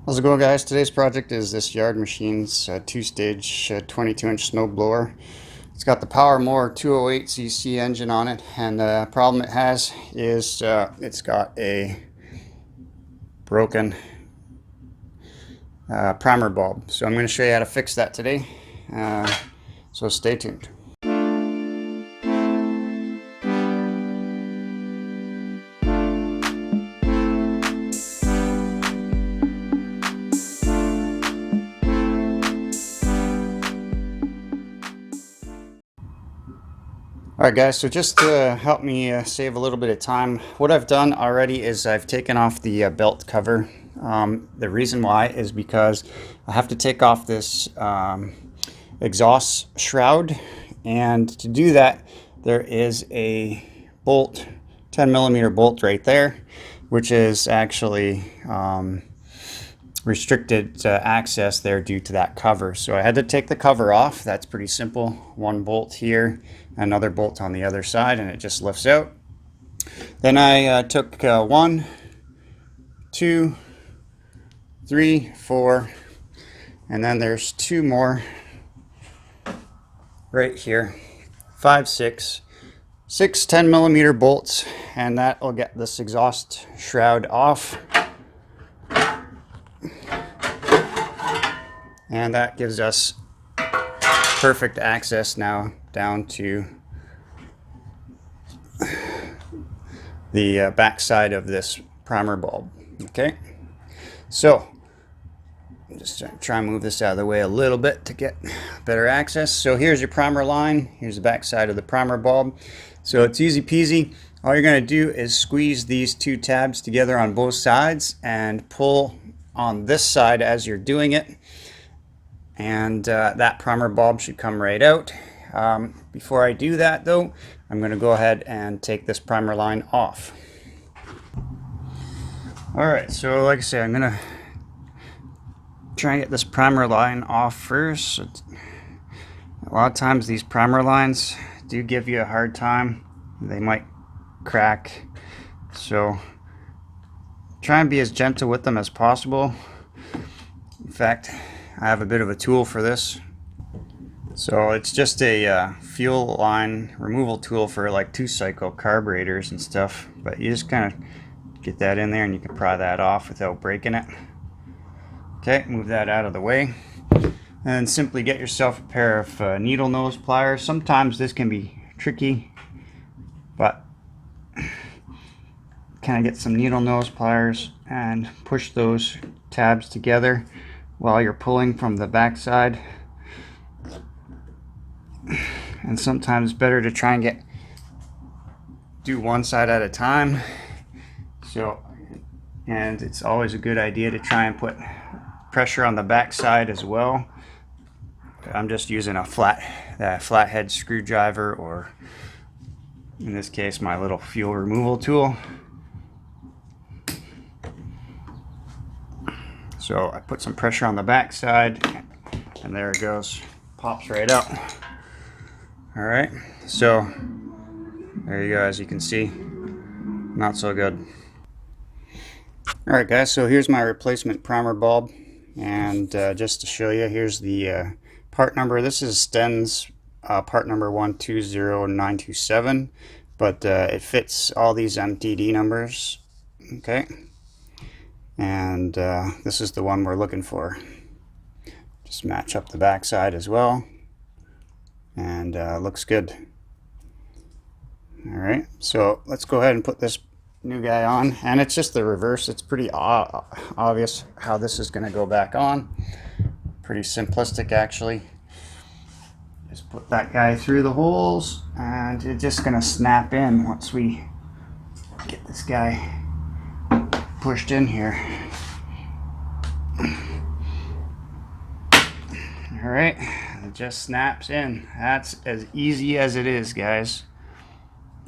How's it going, guys? Today's project is this Yard Machine's two-stage 22-inch snowblower. It's got the Power More 208cc engine on it, and the problem it has is it's got a broken primer bulb. So I'm going to show you how to fix that today. So stay tuned. Alright guys, so just to help me save a little bit of time, what I've done already is I've taken off the belt cover. The reason why is because I have to take off this exhaust shroud, and to do that there is a bolt, 10mm bolt right there, which is actually restricted access there due to that cover. So I had to take the cover off. That's pretty simple. One bolt here, another bolt on the other side, and it just lifts out. Then I took 1, 2, 3, 4, and then there's 2 more right here, 5, 6 10mm bolts, and that will get this exhaust shroud off. And that gives us perfect access now down to the back side of this primer bulb. Okay, so I'm just try and move this out of the way a little bit to get better access. So here's your primer line. Here's the back side of the primer bulb. So it's easy peasy. All you're going to do is squeeze these 2 tabs together on both sides and pull on this side as you're doing it. And that primer bulb should come right out. Before I do that though, I'm going to go ahead and take this primer line off. Alright, so like I say, I'm going to try and get this primer line off first. A lot of times these primer lines do give you a hard time. They might crack. So try and be as gentle with them as possible. In fact, I have a bit of a tool for this. So it's just a fuel line removal tool for like 2-cycle carburetors and stuff. But you just kind of get that in there and you can pry that off without breaking it. Okay, move that out of the way. And simply get yourself a pair of needle nose pliers. Sometimes this can be tricky, but kind of get some needle nose pliers and push those tabs together while you're pulling from the back side. And sometimes it's better to try and do one side at a time. So, and it's always a good idea to try and put pressure on the back side as well. I'm just using a flathead screwdriver, or in this case my little fuel removal tool. So I put some pressure on the back side, and there it goes, pops right out. Alright, so there you go. As you can see, not so good. Alright guys, so here's my replacement primer bulb, and just to show you, here's the part number. This is Sten's part number 120927, but it fits all these MTD numbers. Okay, and this is the one we're looking for. Just match up the back side as well, and looks good. Alright, so let's go ahead and put this new guy on, and it's just the reverse. It's pretty obvious how this is going to go back on. Pretty simplistic actually. Just put that guy through the holes, and it's just going to snap in once we get this guy pushed in here. Alright, it just snaps in. That's as easy as it is, guys.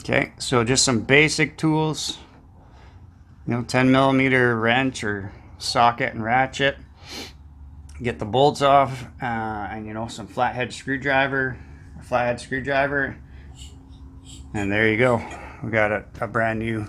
Okay, so just some basic tools, 10mm wrench or socket and ratchet. Get the bolts off, and some flathead screwdriver, and there you go. We got a brand new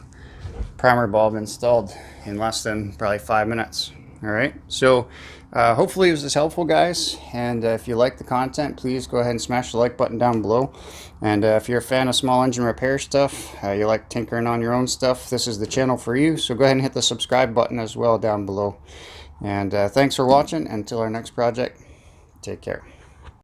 primer bulb installed in less than probably 5 minutes. All right, so hopefully it was this helpful, guys, and if you like the content, please go ahead and smash the like button down below. And if you're a fan of small engine repair stuff, you like tinkering on your own stuff, this is the channel for you. So go ahead and hit the subscribe button as well down below. And thanks for watching. Until our next project, take care.